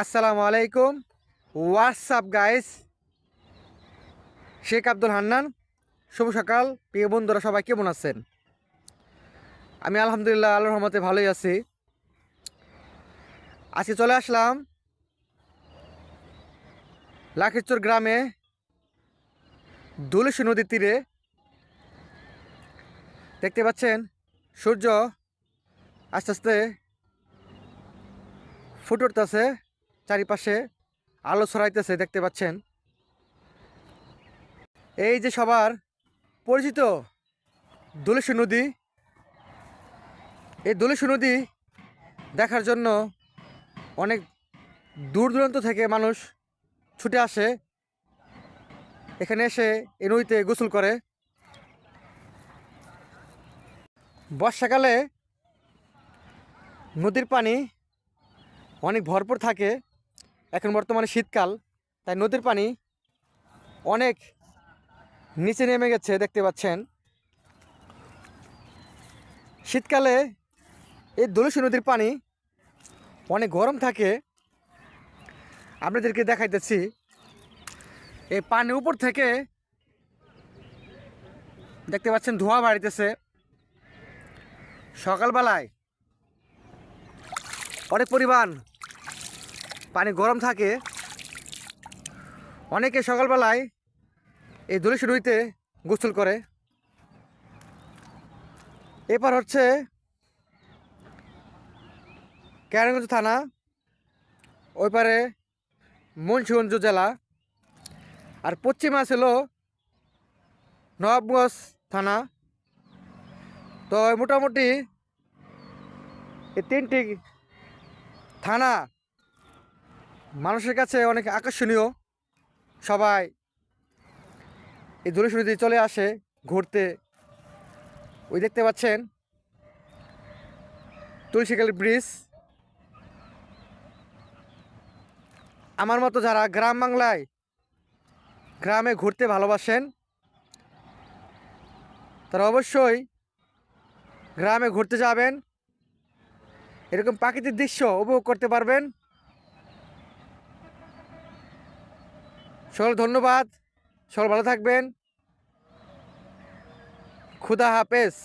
আসসালামু আলাইকুম। WhatsApp guys, Sheikh Abdul Hannan. শুভ সকাল প্রিয় বন্ধুরা, সবাই কেমন আছেন? আমি আলহামদুলিল্লাহ আল্লাহর রহমতে ভালোই আছি। আজকে চলে আসলাম লাখিরচর গ্রামে ধুলিশি নদীর তীরে। দেখতে পাচ্ছেন সূর্য আস্তে আস্তে ফুটে উঠতেছে, চারিপাশে আলো ছড়াইতেছে। দেখতে পাচ্ছেন এই যে সবার পরিচিত ধুলিশি নদী। এই ধুলিশি নদী দেখার জন্য অনেক দূর দূরান্ত থেকে মানুষ ছুটে আসে, এখানে এসে এই নদীতে গোসল করে। বর্ষাকালে নদীর পানি অনেক ভরপুর থাকে। এখন বর্তমানে শীতকাল, তাই নদীর পানি অনেক নিচে নেমে গেছে। দেখতে পাচ্ছেন শীতকালে এই ধুলিশি নদীর পানি অনেক গরম থাকে। আপনাদেরকে দেখাইতেছি, এই পানির উপর থেকে দেখতে পাচ্ছেন ধোঁয়া বাড়িতেছে। সকালবেলায় অনেক পরিমাণ পানি গরম থাকে। অনেকে সকালবেলায় এই ধুলিশি নদীতে গোসল করে। এরপর হচ্ছে কেরানীগঞ্জ থানা, ওই পারে মুন্সিগঞ্জ জেলা, আর পশ্চিমে ছিল নবাবগঞ্জ থানা। তো মোটামুটি এই তিনটি থানা মানুষের কাছে অনেক আকর্ষণীয়। সবাই এই ধুলিশি নদীতে চলে আসে ঘুরতে। ওই দেখতে পাচ্ছেন তুলসীখালী ব্রিজ। আমার মতো যারা গ্রাম বাংলায় গ্রামে ঘুরতে ভালোবাসেন, তারা অবশ্যই গ্রামে ঘুরতে যাবেন, এরকম প্রাকৃতিক দৃশ্য উপভোগ করতে পারবেন। সকল ধন্যবাদ, সকল ভালো থাকবেন। খুদা হাফেজ।